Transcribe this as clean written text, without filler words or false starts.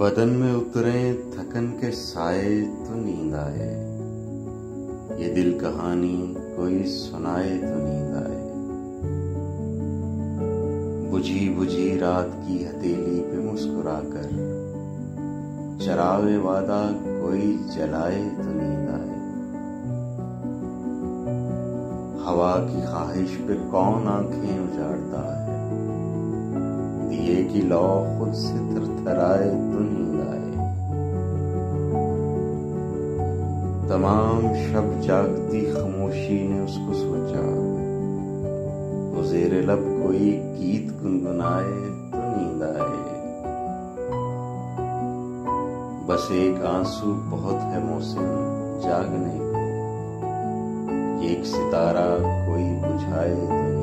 बदन में उतरे थकन के साए तो नींद आए, ये दिल कहानी कोई सुनाए तो नींद आए। बुझी बुझी रात की हथेली पे मुस्कुराकर चरागे वादा कोई जलाए तो नींद आए। हवा की ख्वाहिश पे कौन आंखें उजाड़ता है, दिए की लौ खुद से थरथराए तो नींद आए। तमाम शब जागती खामोशी ने उसको सोचा, वो ज़ेरे लब कोई गीत गुनगुनाए तो नींद आए। बस एक आंसू बहुत है मौसम जागने को, एक सितारा कोई बुझाए तो